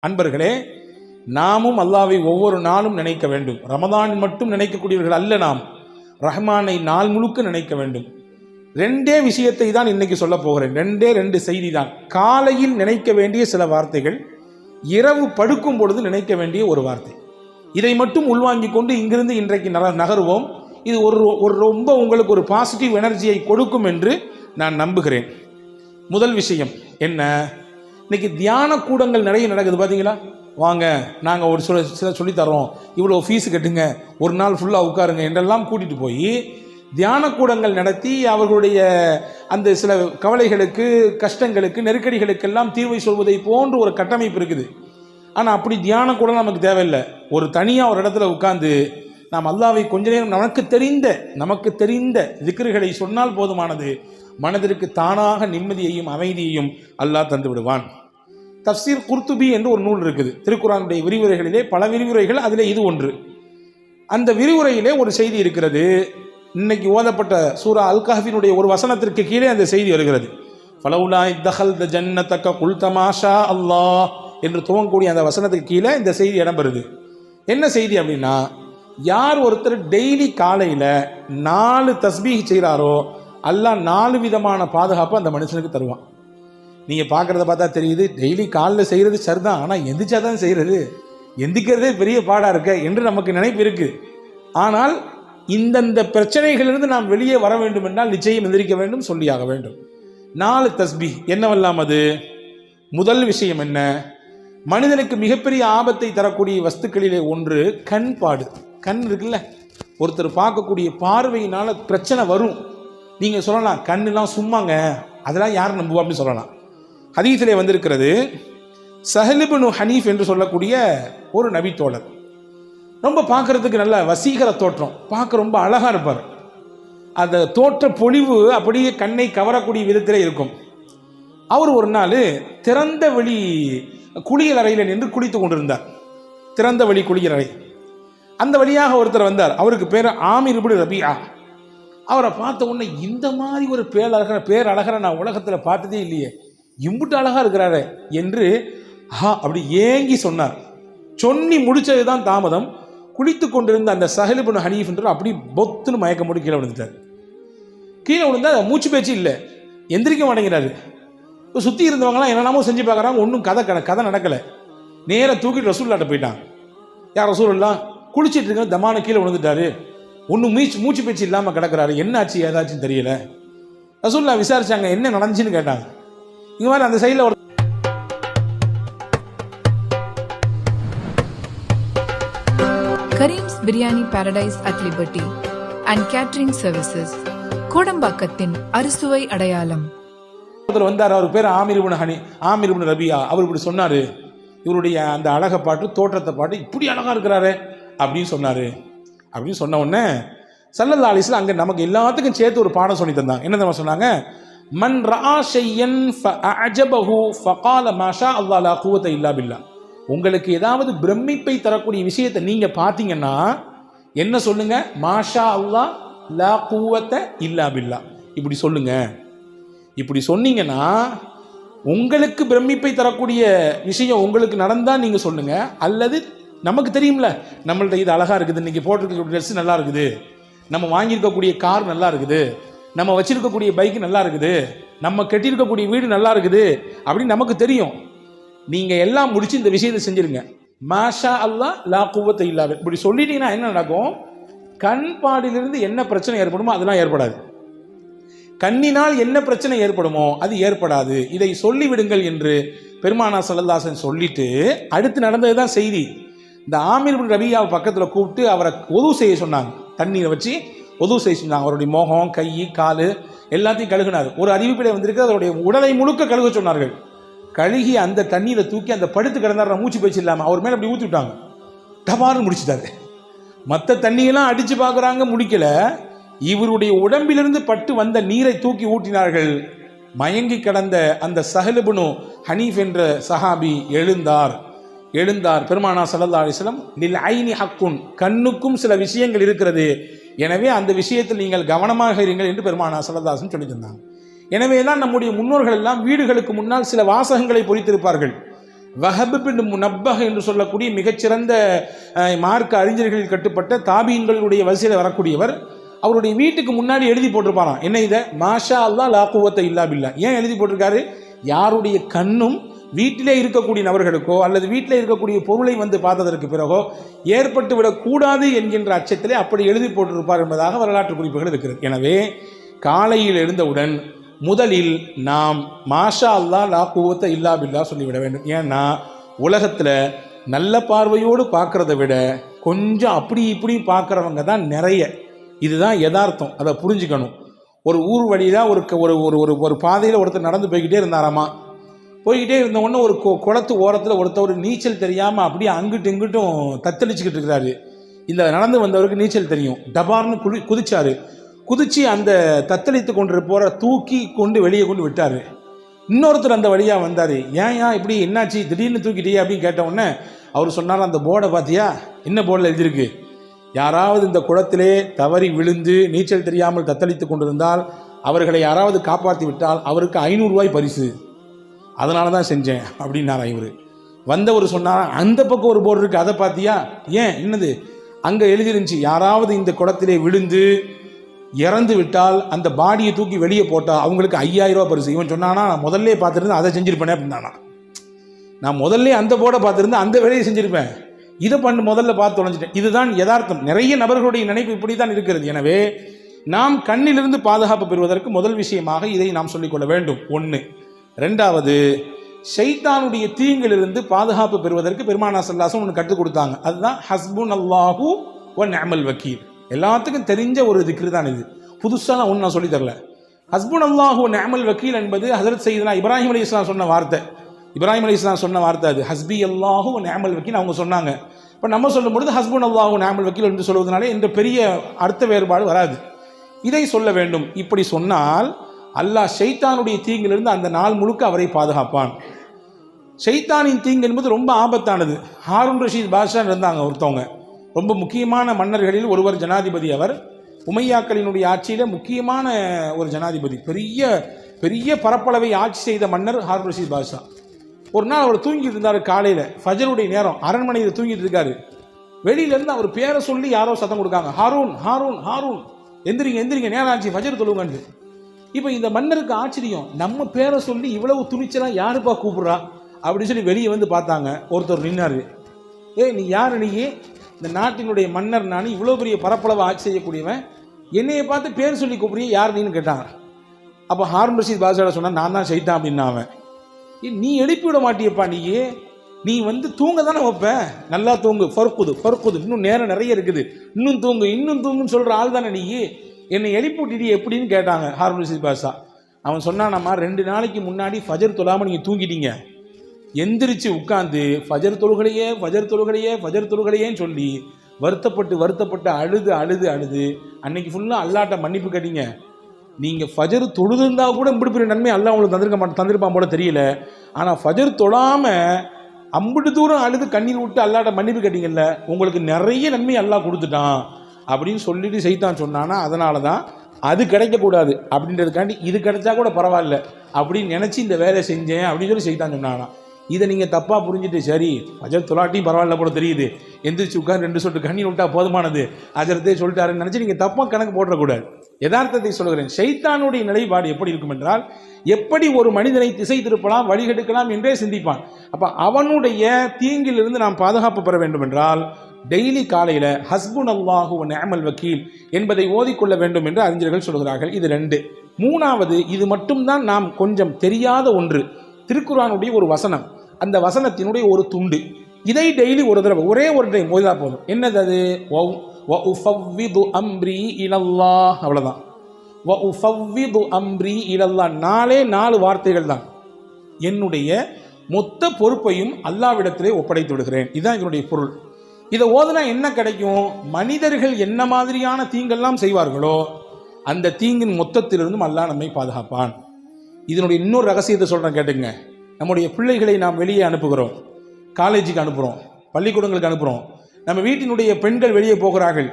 அன்பர்களே, நாமும் அல்லாஹ்வை ஒவ்வொரு நாளும் நினைக்க வேண்டும். ரமதான் மட்டும் நினைக்கக்கூடியவர்கள் அல்ல, நாம் ரஹ்மானை நாள் முழுக்க நினைக்க வேண்டும். ரெண்டே விஷயத்தை தான் இன்னைக்கு சொல்ல போகிறேன். ரெண்டு செய்தி தான். காலையில் நினைக்க வேண்டிய சில வார்த்தைகள், இரவு படுக்கும் பொழுது நினைக்க வேண்டிய ஒரு வார்த்தை. இதை மட்டும் உள்வாங்கிக் கொண்டு இங்கிருந்து இன்றைக்கு நகருவோம். இது ஒரு ரொம்ப உங்களுக்கு ஒரு பாசிட்டிவ் எனர்ஜியை கொடுக்கும் என்று நான் நம்புகிறேன். முதல் விஷயம் என்ன, இன்னைக்கு தியான கூடங்கள் நிறைய நடக்குது பார்த்தீங்களா? வாங்க, நாங்கள் ஒரு சில சொல்லித்தரோம், இவ்வளோ ஃபீஸு கட்டுங்க, ஒரு நாள் ஃபுல்லாக உட்காருங்க என்றெல்லாம் கூட்டிகிட்டு போய் தியான கூடங்கள் நடத்தி அவர்களுடைய அந்த சில கவலைகளுக்கு, கஷ்டங்களுக்கு, நெருக்கடிகளுக்கெல்லாம் தீர்வை சொல்வதை போன்று ஒரு கட்டமைப்பு இருக்குது. ஆனால் அப்படி தியான கூட நமக்கு தேவையில்லை. ஒரு தனியாக ஒரு இடத்துல உட்கார்ந்து நாம் அல்லாஹ்வை கொஞ்ச நேரம் நமக்கு தெரிந்த திக்ருகளை சொன்னால் போதுமானது. மனதிற்கு தானாக நிம்மதியையும் அமைதியையும் அல்லாஹ் தந்து விடுவான். தஃப்சீர் குர்துபி என்று ஒரு நூல் இருக்குது. திருக்குர்ஆனுடைய விரிவுரைகளிலே பல விரிவுரைகள், அதிலே இது ஒன்று. அந்த விரிவுரையிலே ஒரு செய்தி இருக்கிறது. இன்னைக்கு ஓதப்பட்ட சூரா அல் கஹ்ஃபினுடைய ஒரு வசனத்திற்கு கீழே அந்த செய்தி வருகிறது. ஃபலவுலா இத்தஹல்த ஜன்னதக குல்த மாஷா அல்லாஹ் என்று துவங்கக்கூடிய அந்த வசனத்துக்கு கீழே இந்த செய்தி இடம்பெறுது. என்ன செய்தி அப்படின்னா, யார் ஒருத்தர் டெய்லி காலையில் 4 தஸ்பீஹ் செய்கிறாரோ அல்லாஹ் 4 விதமான பாதுகாப்பு அந்த மனுஷனுக்கு தருவான். நீங்கள் பார்க்குறத பார்த்தா தெரியுது, டெய்லி காலில் செய்கிறது சரிதான், ஆனால் எந்திரிச்சா தான் செய்கிறது, எந்திக்கிறதே பெரிய பாடாக இருக்க என்று நமக்கு நினைப்பு இருக்குது. ஆனால் இந்தந்த பிரச்சனைகளிலிருந்து நாம் வெளியே வர வேண்டும் என்றால் நிச்சயம் எந்திரிக்க வேண்டும், சொல்லியாக வேண்டும். 4 தஸ்பீஹ் என்னவெல்லாம் அது? முதல் விஷயம் என்ன, மனிதனுக்கு மிகப்பெரிய ஆபத்தை தரக்கூடிய வஸ்துக்களிலே ஒன்று கண்பாடு. கண் இருக்குல்ல, ஒருத்தர் பார்க்கக்கூடிய பார்வையினால் பிரச்சனை வரும். நீங்கள் சொல்லலாம் கண்ணெலாம் சும்மாங்க, அதெல்லாம் யார் நம்புவா அப்படின்னு சொல்லலாம். ஹதீஸிலே வந்திருக்கிறது, சஹல் இப்னு ஹனீஃப் என்று சொல்லக்கூடிய ஒரு நபி தோழர், ரொம்ப பார்க்கறதுக்கு நல்ல வசீகர தோற்றம், பார்க்க ரொம்ப அழகாக இருப்பார். அந்த தோற்ற பொலிவு அப்படியே கண்ணை கவரக்கூடிய விதத்திலே இருக்கும். அவர் ஒரு நாள் திறந்த வெளி குளியல் அறையில் நின்று குளித்து கொண்டிருந்தார். திறந்த வெளி குளியல் அறை, அந்த வழியாக ஒருத்தர் வந்தார். அவருக்கு பேர் ஆமிர் இப்னு ரபியா. அவரை பார்த்த உடனே, இந்த மாதிரி ஒரு பேரழகரை நான் உலகத்தில் பார்த்ததே இல்லையே, இம்புட்டு அழகாக இருக்கிறாரு என்று அப்படி ஏங்கி சொன்னார். சொன்னி முடிச்சது தான் தாமதம். குளித்து கொண்டிருந்த அந்த சஹல் இப்னு ஹனீஃப் என்று அப்படி பொத்துன்னு மயக்கம் போட்டு கீழே விழுந்துட்டார். கீழே விழுந்தா மூச்சு பேச்சு இல்லை, எந்திரிக்க மாட்டேங்கிறாரு. இப்போ சுற்றி இருந்தவங்களாம் என்னென்னமோ செஞ்சு பார்க்குறாங்க, ஒன்றும் கதை நடக்கலை. நேராக தூக்கிட்டு ரசூலுல்லாஹ்ட்ட போயிட்டான். யார் ரசூலுல்லாஹ், குளிச்சிட்டு இருக்க தமான கீழே விழுந்துட்டாரு, ஒன்றும் மூச்சு பேச்சு இல்லாமல் கிடக்கிறாரு, என்ன ஆச்சு ஏதாச்சும் தெரியல. ரசூலுல்லாஹ் விசாரிச்சாங்க, என்ன நடந்துச்சுன்னு கேட்டாங்க. இங்கே மாதிரி அந்த சைடில் ஒரு Kareem's Biryani Paradise at Liberty and Catering Services, கோடம்பாக்கத்தின் அறுசுவை அடையாளம். ஒருத்தர் வந்தார், அவர் பேர் ஆமிர் இப்னு ரபியா. அவர் இப்படி சொன்னார், இவருடைய அந்த அழகை பாட்டு, தோற்றத்தை பாட்டு, இப்படி அழகாக இருக்கிறாரு அப்படின்னு சொன்னார். அப்படின்னு சொன்ன உடனே ஸல்லல்லாஹு அலைஹி வஸல்லம் அங்கே நமக்கு எல்லாத்துக்கும் சேர்த்து ஒரு பாடம் சொல்லி தந்தாங்க. என்ன தெரியுமா சொன்னாங்க, மன் ரஆ ஷையன் ஃபஅஜபஹு ஃபகால மாஷா அல்லாஹ் லா குவத இல்லா பில்லாஹ். உங்களுக்கு ஏதாவது பிரமிப்பை தரக்கூடிய விஷயத்தை நீங்கள் பார்த்தீங்கன்னா என்ன சொல்லுங்க, மாஷா அல்லாஹ் லா குவத இல்லா பில்லாஹ், இப்படி சொல்லுங்க. இப்படி சொன்னீங்கன்னா உங்களுக்கு பிரமிப்பை தரக்கூடிய விஷயம் உங்களுக்கு நடந்தால் நீங்கள் சொல்லுங்க. அல்லது நமக்கு தெரியும்ல, நம்மள்ட்ட இது அழகாக இருக்குது, இன்றைக்கி போட்டிருக்கக்கூடிய ட்ரெஸ் நல்லா இருக்குது, நம்ம வாங்கியிருக்கக்கூடிய கார் நல்லா இருக்குது, நம்ம வச்சிருக்கக்கூடிய பைக்கு நல்லா இருக்குது, நம்ம கட்டியிருக்கக்கூடிய வீடு நல்லா இருக்குது அப்படின்னு நமக்கு தெரியும். நீங்கள் எல்லாம் முடிச்சு இந்த விஷயத்தை செஞ்சுருங்க, மாஷா அல்லாஹ் லா குவத்த இல்லா பில்லாஹ் இப்படி சொல்லிட்டீங்கன்னா என்ன நடக்கும், கண் பாடிலிருந்து என்ன பிரச்சனை ஏற்படுமோ அதெல்லாம் ஏற்படாது, கண்ணினால் என்ன பிரச்சனை ஏற்படுமோ அது ஏற்படாது, இதை சொல்லிவிடுங்கள் என்று பெருமானா ஸல்லல்லாஹு அலைஹி வஸல்லம் சொல்லிட்டு அடுத்து நடந்தது தான் செய்தி. இந்த ஆமிர் இப்னு ரபியாவை பக்கத்தில் கூப்பிட்டு அவரை ஒது செய்ய சொன்னாங்க. தண்ணீரை வச்சு ஒது செய்ய சொன்னாங்க. அவருடைய முகம், கை, கால் எல்லாத்தையும் கழுகினார். ஒரு அறிவிப்பிலே வந்திருக்கு, அவருடைய உடலை முழுக்க கழுக சொன்னார்கள். கழுகி அந்த தண்ணீரை தூக்கி அந்த படுத்து கிடந்தார், மூச்சு பேச்சு இல்லாமல் அவர் மேலே அப்படி ஊற்றி விட்டாங்க. டபார்னு முடிச்சுட்டாரு. மற்ற தண்ணியெல்லாம் அடித்து பார்க்குறாங்க, முடிக்கல. இவருடைய உடம்பிலிருந்து பட்டு வந்த நீரை தூக்கி ஊற்றினார்கள். மயங்கி கிடந்த அந்த சஹல் இப்னு ஹனீஃப் என்ற சஹாபி எழுந்தார். பெருமானா ஸல்லல்லாஹு அலைஹி வஸல்லம் லில் ஐனி ஹக்குன், கண்ணுக்கும் சில விஷயங்கள் இருக்கிறது, எனவே அந்த விஷயத்தில் நீங்கள் கவனமாக இருங்கள் என்று பெருமானா ஸல்லல்லாஹு அலைஹி வஸல்லம் சொல்லி தந்தாங்க. எனவே தான் நம்முடைய முன்னோர்கள் எல்லாம் வீடுகளுக்கு முன்னால் சில வாசகங்களை பொறித்திருப்பார்கள். வஹப் பின் முனப்பஹ் என்று சொல்லக்கூடிய மிகச்சிறந்த மார்க்க அறிஞர்களில் கட்டுப்பட்ட தாபீன்களுடைய வரிசையில் வரக்கூடியவர். அவருடைய வீட்டுக்கு முன்னாடி எழுதி போட்டிருப்பாராம், என்ன இதை, மாஷா அல்லாஹ் லா குவத்த இல்லா பில்லா. ஏன் எழுதி போட்டிருக்காரு? யாருடைய கண்ணும் வீட்டிலே இருக்கக்கூடிய நபர்களுக்கோ அல்லது வீட்டிலே இருக்கக்கூடிய பொருளை வந்து பார்த்ததற்கு பிறகோ ஏற்பட்டு விடக்கூடாது என்கின்ற அச்சத்திலே அப்படி எழுதி போட்டிருப்பார் என்பதாக வரலாற்று குறிப்புகள் இருக்கிறது. எனவே காலையில் எழுந்தவுடன் முதலில் நாம் மாஷா அல்லாஹ் லா குவத்த இல்லா பில்லா சொல்லிவிட வேண்டும். ஏன்னா உலகத்தில் நல்ல பார்வையோடு பார்க்குறத விட கொஞ்சம் அப்படி இப்படி பார்க்குறவங்க தான் நிறைய. இதுதான் யதார்த்தம், அதை புரிஞ்சுக்கணும். ஒரு ஊர் வழியில் ஒரு பாதையில் ஒருத்தர் நடந்து போய்கிட்டே இருந்தாராமா. போய்கிட்டே இருந்த உடனே ஒரு குளத்து ஓரத்தில் ஒருத்தர் நீச்சல் தெரியாமல் அப்படியே அங்கிட்டு இங்கிட்டும் தத்தளிச்சுக்கிட்டு இருக்கிறாரு. இந்த நடந்து வந்தவருக்கு நீச்சல் தெரியும். டபார்னு குதிச்சாரு. குதிச்சு அந்த தத்தளித்து கொண்டு போகிற தூக்கி கொண்டு வெளியே கொண்டு விட்டார். இன்னொருத்தர் அந்த வழியாக வந்தார். ஏன் இப்படி என்னாச்சு, திடீர்னு தூக்கிட்டியே அப்படின்னு கேட்ட உடனே அவர் சொன்னார், அந்த போர்டை பார்த்தியா, என்ன போர்டில் எழுதியிருக்கு, யாராவது இந்த குளத்திலே தவறி விழுந்து நீச்சல் தெரியாமல் தத்தளித்து கொண்டிருந்தால் அவர்களை யாராவது காப்பாற்றி விட்டால் அவருக்கு 500 ரூபாய் பரிசு, அதனால தான் செஞ்சேன் அப்படின்னாரா இவர். வந்தவர் சொன்னாரா, அந்த பக்கம் ஒரு போர்டு இருக்குது, அதை பார்த்தியா, ஏன் என்னது, அங்கே எழுதிருந்துச்சு, யாராவது இந்த குளத்திலே விழுந்து இறந்து விட்டால் அந்த பாடியை தூக்கி வெளியே போட்டால் அவங்களுக்கு 5000 ரூபா பரிசு. இவன் சொன்னானா, நான் முதல்ல பார்த்துருந்தேன் அதை செஞ்சிருப்பேனே அப்படின்னானா, நான் முதல்ல அந்த போர்டை பார்த்துருந்தேன் அந்த வேலையை செஞ்சுருப்பேன், இதை முதல்ல பார்த்து தொலைஞ்சிட்டேன். இதுதான் யதார்த்தம். நிறைய நபர்களுடைய நினைப்பு இப்படி தான் இருக்கிறது. எனவே நாம் கண்ணிலிருந்து பாதுகாப்பு பெறுவதற்கு முதல் விஷயமாக இதை நாம் சொல்லிக்கொள்ள வேண்டும். 1. 2வது, ஷைத்தானுடைய தீங்கிலிருந்து பாதுகாப்பு பெறுவதற்கு பெருமானா ஸல்லல்லாஹு அலைஹி வஸல்லம் ஒன்று கற்றுக் கொடுத்தாங்க. அதுதான் ஹஸ்புனல்லாஹு வ நிஅமல் வக்கீல். எல்லாத்துக்கும் தெரிஞ்ச ஒரு திக்ரு தான் இது, புதுசாக ஒன்று நான் சொல்லி தரல. ஹஸ்புனல்லாஹு வ நிஅமல் வக்கீல் என்பது ஹஜ்ரத் சையதுனா இப்ராஹிம் அலைஹிஸ்ஸலாம் சொன்ன வார்த்தை. இப்ராஹிம் அலைஹிஸ்ஸலாம் சொன்ன வார்த்தை அது, ஹஸ்பி அல்லாஹு வ நிஅமல் வக்கீல் அவங்க சொன்னாங்க. இப்போ நம்ம சொல்லும் பொழுது ஹஸ்புனல்லாஹு வ நிஅமல் வக்கீல் என்று சொல்வதனாலே இந்த பெரிய அர்த்த வேறுபாடு வராது. இதை சொல்ல வேண்டும். இப்படி சொன்னால் அல்லாஹ் ஷைத்தானுடைய தீங்கிலிருந்து அந்த நாள் முழுக்க அவரை பாதுகாப்பான். ஷைத்தானின் தீங்கு என்பது ரொம்ப ஆபத்தானது. ஹாரூன் ரஷீத் பாஷா இருந்தாங்க ஒருத்தவங்க, ரொம்ப முக்கியமான மன்னர்களில் ஒருவர், ஜனாதிபதி. அவர் உமையாக்களினுடைய ஆட்சியில் முக்கியமான ஒரு ஜனாதிபதி, பெரிய பெரிய பரப்பளவை ஆட்சி செய்த மன்னர் ஹாரூன் ரஷீத் பாஷா. ஒரு நாள் அவர் தூங்கிட்டு இருந்தார். காலையில் ஃபஜருடைய நேரம், அரண்மனையில் தூங்கிட்டு இருக்காரு. வெளியிலேருந்து அவர் பேரை சொல்லி யாரோ சத்தம் கொடுக்காங்க, ஹாரூன் ஹாரூன் ஹாரூன், எந்திரிங்க எந்திரிங்க, நேரம் ஆச்சு, ஃபஜர் தொழுங்கன்னு. இப்போ இந்த மன்னருக்கு ஆச்சரியம், நம்ம பேரை சொல்லி இவ்வளவு துணிச்சலாம் யாருப்பா கூப்பிட்றா அப்படின்னு சொல்லி வெளியே வந்து பார்த்தாங்க. ஒருத்தர் நின்னாரு. நீ யார், நீயே இந்த நாட்டினுடைய மன்னர், நான் இவ்வளோ பெரிய பரப்பளவை ஆட்சி செய்யக்கூடியவன், என்னையை பார்த்து பேர் சொல்லி கூப்பிடுறிய, யார் நீன்னு கேட்டாங்க. அப்போ ஹாரூன் ரஷீத் பாஷா சொன்னா, நான் தான் ஷைத்தான் அப்படின்னா. அவன், நீ எழுப்பி விட மாட்டியப்பா, நீ வந்து தூங்க தானே வைப்ப, நல்லா தூங்கு, ஃபர்குது, இன்னும் நேரம் நிறைய இருக்குது, இன்னும் தூங்குன்னு சொல்கிற ஆள் தானே நீ, என்னை எழுப்பி விட்டுட்டு எப்படின்னு கேட்டாங்க ஹாரூன் ரஷீத் பாஷா. அவன் சொன்னானம்மா, 2 நாளைக்கு முன்னாடி ஃபஜர் தொழாமல் நீங்கள் தூங்கிட்டீங்க, எந்திரிச்சு உட்காந்து ஃபஜர் தொழுகலையேன்னு சொல்லி வருத்தப்பட்டு அழுது அன்னைக்கு ஃபுல்லாக அல்லாட்ட மன்னிப்பு கேட்டீங்க. நீங்கள் ஃபஜர் தொழுதுருந்தா கூட இப்படி பெரிய நன்மை அல்லாஹ் உங்களுக்கு தந்திருப்பான் போல தெரியல. ஆனால் ஃபஜர் தொழாமல் அம்புட்டு தூரம் அழுது கண்ணீர் விட்டு அல்லாட்ட மன்னிப்பு கேட்டீங்கல்ல, உங்களுக்கு நிறைய நன்மை அல்லாஹ் கொடுத்துட்டான் அப்படின்னு சொல்லிட்டு ஷைத்தான் சொன்னானா. அதனால தான் அது கிடைக்கக்கூடாது அப்படின்றதுக்காண்டி இது கிடைச்சா கூட பரவாயில்ல அப்படின்னு நினச்சி இந்த வேலையை செஞ்சேன் அப்படின்னு சொல்லி ஷைத்தான் சொன்னானா. இதை நீங்கள் தப்பாக புரிஞ்சுட்டு, சரி ஃபஜர் தொழாட்டியும் பரவாயில்ல போல தெரியுது, எந்திரிச்சு உட்காந்து 2 சொட்டு கண்ணீர் விட்டா போதுமானது, அஜரத்தே சொல்லிட்டாருன்னு நினச்சி நீங்கள் தப்பாக கணக்கு போடக்கூடாது. யதார்த்தத்தை சொல்கிறேன். ஷைத்தானுடைய நிலைப்பாடு எப்படி இருக்கும் என்றால், எப்படி ஒரு மனிதனை திசை திருப்பலாம், வழிகெடுக்கலாம் என்றே சிந்திப்பான். அப்போ அவனுடைய தீங்கிலிருந்து நாம் பாதுகாப்பு பெற வேண்டும் என்றால் டெய்லி காலையில் ஹஸ்புனல்லாஹு வ நிஅமல் வக்கீல் என்பதை ஓதிக்கொள்ள வேண்டும் என்று அறிஞர்கள் சொல்கிறார்கள். இது 2. 3வது, இது மட்டும்தான் நாம் கொஞ்சம் தெரியாத ஒன்று, திருக்குர்ஆனுடைய ஒரு வசனம், அந்த வசனத்தினுடைய ஒரு துண்டு. இதை டெய்லி ஒரு தடவை, ஒரே ஒரு டைம் ஓதினா போதும். என்னது அது? வஉஃபவ்விது அம்ரி இலல்லாஹ், அவ்வளோதான். வஉஃபவ்விது அம்ரி இலல்லாஹ், 4 வார்த்தைகள் தான். என்னுடைய மொத்த பொறுப்பையும் அல்லாஹ்விடத்திலே ஒப்படைத்து விடுகிறேன். இதுதான் இதனுடைய பொருள். இதை ஓதுனா என்ன கிடைக்கும்? மனிதர்கள் என்ன மாதிரியான தீங்கெல்லாம் செய்வார்களோ அந்த தீங்கின் மொத்தத்திலிருந்தும் அல்லாஹ் நம்மை பாதுகாப்பான். இதனுடைய இன்னொரு ரகசியத்தை சொல்கிறேன் கேட்டுங்க. நம்முடைய பிள்ளைகளை நாம் வெளியே அனுப்புகிறோம், காலேஜுக்கு அனுப்புகிறோம், பள்ளிக்கூடங்களுக்கு அனுப்புகிறோம். நம்ம வீட்டினுடைய பெண்கள் வெளியே போகிறார்கள்,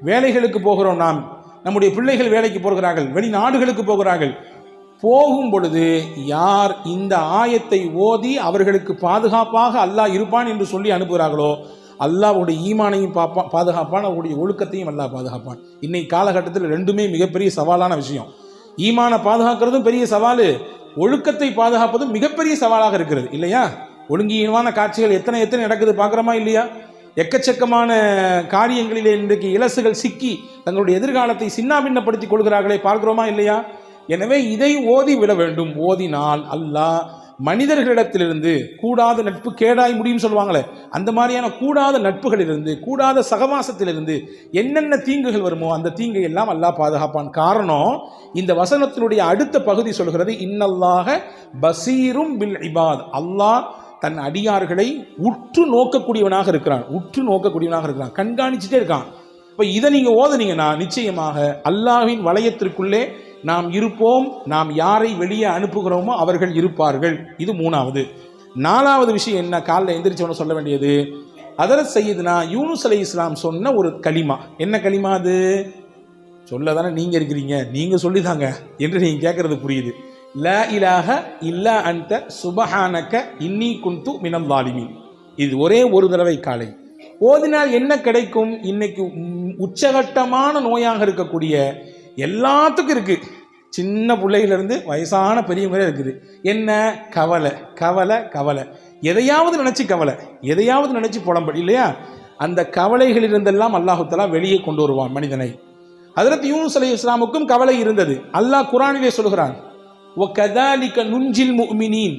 வேலைகளுக்கு போகிறோம். நம்முடைய பிள்ளைகள் வேலைக்கு போகிறார்கள், வெளிநாடுகளுக்கு போகிறார்கள். போகும் பொழுது யார் இந்த ஆயத்தை ஓதி அவர்களுக்கு பாதுகாப்பாக அல்லாஹ் இருப்பான் என்று சொல்லி அனுப்புகிறார்களோ அல்லாஹ்வுடைய ஈமானையும் பாதுகாப்பான், அவருடைய ஒழுக்கத்தையும் அல்லாஹ் பாதுகாப்பான். இன்னைக்கு காலகட்டத்தில் ரெண்டுமே மிகப்பெரிய சவாலான விஷயம். ஈமானை பாதுகாக்கிறதும் பெரிய சவால், ஒழுக்கத்தை பாதுகாப்பதும் மிகப்பெரிய சவாலாக இருக்கிறது இல்லையா? ஒழுங்கீனமான காட்சிகள் எத்தனை நடக்குது பார்க்குறோமா இல்லையா? எக்கச்சக்கமான காரியங்களிலே இன்றைக்கு இலசுகள் சிக்கி தங்களுடைய எதிர்காலத்தை சின்னாபின்னப்படுத்தி கொள்கிறார்களே, பார்க்கிறோமா இல்லையா? எனவே இதை ஓதி விட வேண்டும். ஓதினால் அல்லாஹ் மனிதர்களிடத்திலிருந்து கூடாத நட்பு கேடாய் முடியும் சொல்லுவாங்களே, அந்த மாதிரியான கூடாத நட்புகளிலிருந்து, கூடாத சகவாசத்திலிருந்து என்னென்ன தீங்குகள் வருமோ அந்த தீங்கை எல்லாம் அல்லாஹ் பாதுகாப்பான். காரணம், இந்த வசனத்தினுடைய அடுத்த பகுதி சொல்கிறது, இன்னல்லாஹ பசீரும் பில் இபாத். அல்லாஹ் தன் அடியார்களை உற்று நோக்கக்கூடியவனாக இருக்கிறான், கண்காணிச்சுட்டே இருக்கான். இப்போ இதை நீங்கள் ஓதுனீங்கன்னா நிச்சயமாக அல்லாஹ்வின் வளையத்திற்குள்ளே நாம் இருப்போம். நாம் யாரை வெளியே அனுப்புகிறோமோ அவர்கள் இருப்பார்கள். இது 3வது. 4வது விஷயம் என்ன, காலைல எந்திரிச்சவன சொல்ல வேண்டியது, ஹதரத் சையதுனா யூனுஸ் அலைஹிஸ்ஸலாம் சொன்ன ஒரு கலிமா. என்ன கலிமா அது? சொல்ல தானே நீங்கள் இருக்கிறீங்க, நீங்கள் சொல்லிதாங்க என்று நீங்கள் கேட்கறது புரியுது. லா இலாஹ இல்லா அன்த சுபஹானக இன்னி குன்து மினல் ஸாலிமீன். இது ஒரே ஒரு தடவை காலை ஓதினால் என்ன கிடைக்கும்? இன்னைக்கு உச்சகட்டமான நோயாக இருக்கக்கூடிய எல்லாத்துக்கும் இருக்கு, சின்ன பிள்ளையிலிருந்து வயசான பெரியவங்களே இருக்குது. என்ன? கவலை கவலை கவலை, எதையாவது நினைச்சு கவலை, எதையாவது நினைச்சு புலம்படி இல்லையா? அந்த கவலைகளிலிருந்தெல்லாம் அல்லாஹு தஆலா வெளியே கொண்டு வருவான் மனிதனை. ஹஜ்ரத் யூனுஸ் அலைஹிஸ்ஸலாமுக்கும் கவலை இருந்தது. அல்லாஹ் குர்ஆனிலே சொல்கிறான், وَكَذَلِكَ نُنْجِي الْمُؤْمِنِينَ.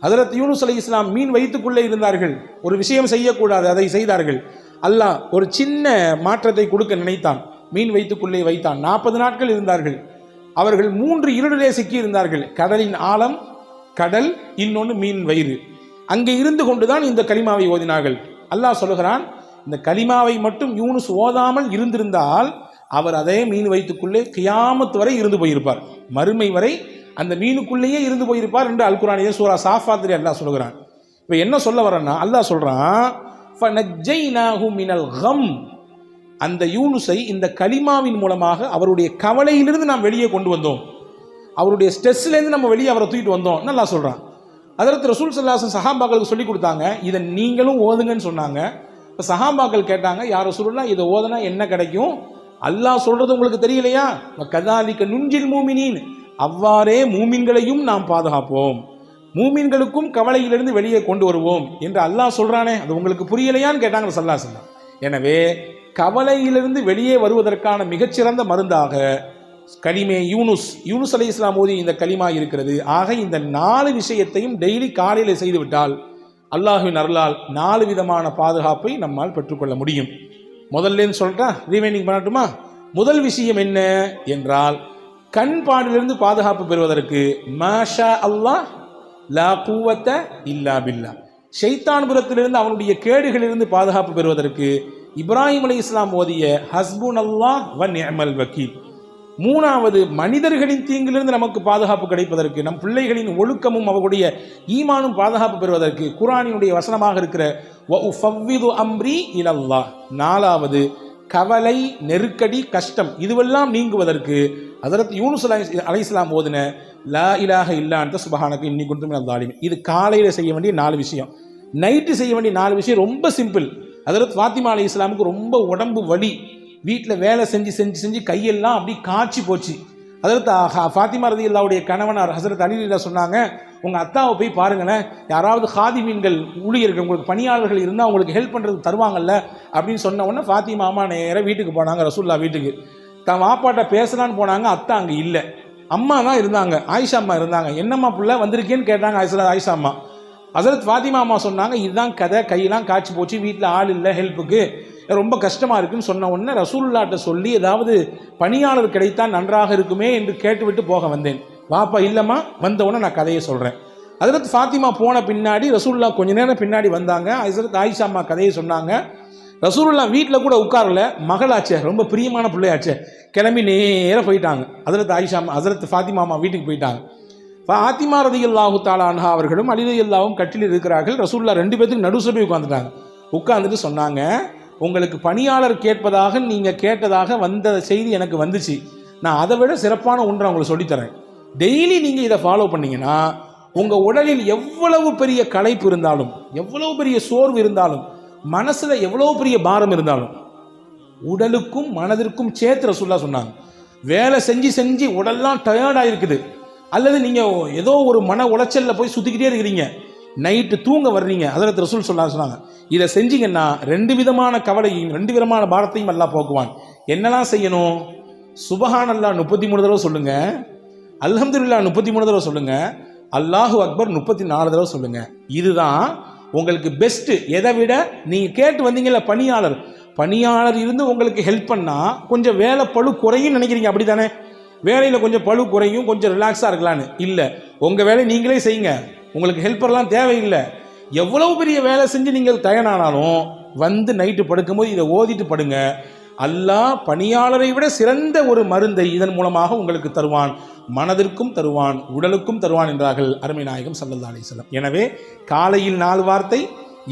ஹஜ்ரத் யூனுஸ் அலைஹிஸ்ஸலாம் மீன் வயிற்றுக்குள்ளே இருந்தார்கள், ஒரு விஷயம் செய்யக்கூடாது, அதை செய்தார்கள். அல்லாஹ் ஒரு சின்ன மாற்றத்தை கொடுக்க நினைத்தான், மீன் வயிற்றுக்குள்ளே வைத்தான். 40 நாட்கள் இருந்தார்கள். அவர்கள் 3 இருளிலே சிக்கி இருந்தார்கள். கடலின் ஆழம், கடல், இன்னொன்று மீன் வயிறு. அங்கே இருந்து கொண்டுதான் இந்த கலிமாவை ஓதினார்கள். அல்லாஹ் சொல்லுகிறான், இந்த கலிமாவை மட்டும் யூனுஸ் ஓதாமல் இருந்திருந்தால் அவர் அதே மீன் வயிற்றுக்குள்ளே கியாமத் வரை இருந்து போயிருப்பார், மறுமை வரை அந்த மீனுக்குள்ளேயே இருந்து போயிருப்பார் என்று அல் குர்ஆனிலே சூரா சாஃபாத்திலே அல்லாஹ் சொல்கிறான். இப்போ என்ன சொல்ல வரேன்னா, அல்லாஹ் சொல்றான், ஃபனஜ்ஜைனாஹு மினல் கம். அந்த யூனுஸை இந்த கலிமாவின் மூலமாக அவருடைய கவலையிலிருந்து நாம் வெளியே கொண்டு வந்தோம், அவருடைய ஸ்ட்ரெஸ்லேருந்து நம்ம வெளியே அவரை தூக்கிட்டு வந்தோம் நல்லா சொல்கிறான். ஹஜ்ரத் ரசூல் ஸல்லல்லாஹு அலைஹி வஸல்லம் சஹாபாக்களுக்கு சொல்லி கொடுத்தாங்க, இதை நீங்களும் ஓதுங்கன்னு சொன்னாங்க. இப்போ சஹாபாக்கள் கேட்டாங்க, யார் ரசூலுல்லாஹ் இதை ஓதுனா என்ன கிடைக்கும்? அல்லாஹ் சொல்கிறது உங்களுக்கு தெரியலையா? கதாலிக்க நுஞ்சில் மூமினீன், அவ்வாறே மூமின்களையும் நாம் பாதுகாப்போம், மூமின்களுக்கும் கவலையிலிருந்து வெளியே கொண்டு வருவோம் என்று அல்லாஹ் சொல்கிறானே, அது உங்களுக்கு புரியலையான்னு கேட்டாங்க ஸல்லல்லாஹு அலைஹி வஸல்லம். எனவே கவலையிலிருந்து வெளியே வருவதற்கான மிகச்சிறந்த மருந்தாக கலிமே யூனுஸ் அலைஹிஸ்ஸலாம் ஓதி இந்த கலிமா இருக்கிறது. ஆக இந்த 4 விஷயத்தையும் டெய்லி காலையில் செய்துவிட்டால் அல்லாஹ்வின் அருளால் 4 விதமான பாதுகாப்பை நம்மால் பெற்றுக்கொள்ள முடியும். முதல்ல சொல்லிட்டா ரீவைண்டிங் பண்ணட்டுமா? முதல் விஷயம் என்ன என்றால், கண் பாடிலிருந்து பாதுகாப்பு பெறுவதற்கு மாஷா அல்லாஹ் லா குவத்த இல்லா பில்லா, ஷைத்தான் புறத்திலிருந்து அவனுடைய கேடுகளிலிருந்து பாதுகாப்பு பெறுவதற்கு இப்ராஹிம் அலைஹிஸ்ஸலாம் ஓதிய ஹஸ்புனல்லாஹ் வ நிஅமல் வக்கீல். 3வது, மனிதர்களின் தீங்கிலிருந்து நமக்கு பாதுகாப்பு கிடைப்பதற்கு, நம் பிள்ளைகளின் ஒழுக்கமும் அவர்களுடைய ஈமானும் பாதுகாப்பு பெறுவதற்கு குர்ஆனினுடைய வசனமாக இருக்கிற வ உஃபவ்விது அம்ரி இலல்லாஹ். 4வது, கவலை, நெருக்கடி, கஷ்டம் இதுவெல்லாம் நீங்குவதற்கு ஹஜ்ரத் யூனுஸ் அலைஹிஸ்ஸலாம் ஓதின லா இலாஹ இல்லா அன்த சுப்ஹானக இன்னி குன்து மினல் ஸாலிமீன். இது காலையில் செய்ய வேண்டிய 4 விஷயம். நைட்டு செய்ய வேண்டிய 4 விஷயம் ரொம்ப சிம்பிள். ஹஜ்ரத் ஃபாத்திமா அலைஹிஸ்ஸலாமுக்கு ரொம்ப உடம்பு வலி, வீட்டில் வேலை செஞ்சு கையெல்லாம் அப்படி காய்ச்சி போச்சு. ஹஜ்ரத் ஃபாத்திமா ரலியல்லாஹுடைய கணவனார் ஹஜ்ரத் அலி ரலியல்லாஹு சொன்னாங்க, உங்கள் அத்தாவை போய் பாருங்களேன், யாராவது ஹாதிமீன்கள் ஊழியர்கள் உங்களுக்கு பணியாளர்கள் இருந்தால் உங்களுக்கு ஹெல்ப் பண்ணுறதுக்கு தருவாங்கல்ல அப்படின்னு சொன்ன உடனே ஃபாத்திமா அம்மா நேராக வீட்டுக்கு போனாங்க, ரசூலுல்லாஹ் வீட்டுக்கு. தான் வாப்பாட்ட பேசலான்னு போனாங்க, அத்தா அங்கே இல்லை, அம்மா தான் இருந்தாங்க, ஆயிஷா அம்மா இருந்தாங்க. என்னம்மா புள்ள வந்திருக்கேன்னு கேட்டாங்க ஆயிஷா அம்மா. ஹஜ்ரத் ஃபாத்திமா அம்மா சொன்னாங்க, இதுதான் கதை, கையெல்லாம் காய்ச்சி போச்சு, வீட்டில் ஆள் இல்லை ஹெல்ப்புக்கு, ரொம்ப கஷ்டமாக இருக்குன்னு சொன்ன உடனே ரசூலுல்லாஹ்ட்ட சொல்லி ஏதாவது பணியாளர் கிடைத்தால் நன்றாக இருக்குமே என்று கேட்டுவிட்டு போக வந்தேன். வாப்பா இல்லைம்மா, வந்த உடனே நான் கதையை சொல்கிறேன். ஹஜ்ரத் ஃபாத்திமா போன பின்னாடி ரசூலுல்லாஹ் கொஞ்ச நேரம் பின்னாடி வந்தாங்க. ஹஜ்ரத் ஆயிஷா அம்மா கதையை சொன்னாங்க. ரசூலுல்லாஹ் வீட்டில் கூட உட்காரல, மகளாச்சே, ரொம்ப பிரியமான பிள்ளையாச்சே, கிளம்பி நேராக போயிட்டாங்க. ஹஜ்ரத் ஆயிஷா அம்மா ஹஜ்ரத் ஃபாத்திமா அம்மா வீட்டுக்கு போயிட்டாங்க. ஃபாத்திமா ரலியல்லாஹு தஆலா அன்ஹா அவர்களும் அலி ரலியல்லாஹும் கட்டில் இருக்கிறார்கள். ரசூலுல்லாஹ் 2 பேத்துக்கு நடுசபை உட்காந்துட்டாங்க. உட்காந்துட்டு சொன்னாங்க, உங்களுக்கு பணியாளர் கேட்பதாக நீங்கள் கேட்டதாக வந்த செய்தி எனக்கு வந்துச்சு, நான் அதை விட சிறப்பான ஒன்றை உங்களுக்கு சொல்லித்தரேன். டெய்லி நீங்கள் இதை ஃபாலோ பண்ணீங்கன்னா உங்கள் உடலில் எவ்வளவு பெரிய களைப்பு இருந்தாலும், எவ்வளவு பெரிய சோர்வு இருந்தாலும், மனசில் எவ்வளவு பெரிய பாரம் இருந்தாலும், உடலுக்கும் மனதிற்கும் சேர்த்து ரசூலுல்லாஹ் சொன்னாங்க. வேலை செஞ்சு செஞ்சு உடல்லாம் டயர்டாக இருக்குது, அல்லது நீங்கள் ஏதோ ஒரு மன உளைச்சலில் போய் சுற்றிக்கிட்டே இருக்கிறீங்க, நைட்டு தூங்க வர்றீங்க, ஹஜ்ரத் ரசூல் சொன்னாங்க, இதை செஞ்சீங்கன்னா 2 விதமான கவலையும் 2 விதமான பாரத்தையும் அல்லாஹ் போக்குவான். என்னெல்லாம் செய்யணும்? சுபஹானல்லாஹ் 33 தடவை சொல்லுங்க, அல்ஹம்துலில்லாஹ் 33 தடவை சொல்லுங்க, அல்லாஹு அக்பர் 34 தடவை சொல்லுங்க. இதுதான் உங்களுக்கு பெஸ்ட்டு. எதை விட நீங்கள் கேட்டு வந்தீங்கல்ல, பணியாளர் இருந்து உங்களுக்கு ஹெல்ப் பண்ணால் கொஞ்சம் வேலை பளு குறையும் நினைக்கிறீங்க, அப்படி தானே? வேலையில் கொஞ்சம் பளு குறையும், கொஞ்சம் ரிலாக்ஸாக இருக்கலான்னு. இல்லை, உங்கள் வேலையை நீங்களே செய்யுங்க, உங்களுக்கு ஹெல்ப்பர்லாம் தேவையில்லை. எவ்வளவு பெரிய வேலை செஞ்சு நீங்கள் தயாரானாலும் வந்து நைட்டு படுக்கும்போது இதை ஓதிட்டு படுங்க. அல்லாஹ் பணியாளரை விட சிறந்த ஒரு மருந்தை இதன் மூலமாக உங்களுக்கு தருவான், மனதிற்கும் தருவான், உடலுக்கும் தருவான் என்றார்கள் அருமை நாயகம் ஸல்லல்லாஹு அலைஹி வஸல்லம். எனவே காலையில் 4 வார்த்தை,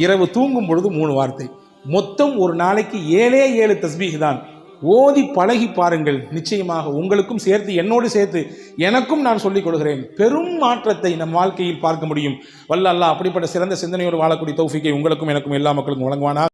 இரவு தூங்கும் பொழுது 3 வார்த்தை, மொத்தம் ஒரு நாளைக்கு 7 தஸ்பீஹ் தான். ஓதி பழகி பாருங்கள், நிச்சயமாக உங்களுக்கும் சேர்த்து என்னோடு சேர்த்து எனக்கும் நான் சொல்லிக் கொடுக்கிறேன், பெரும் மாற்றத்தை நம் வாழ்க்கையில் பார்க்க முடியும். வல்ல அல்லாஹ் அப்படிப்பட்ட சிறந்த சிந்தனையோடு வாழக்கூடிய தௌஃபீக்கை உங்களுக்கும் எனக்கும் எல்லா மக்களுக்கும் வழங்குவானா.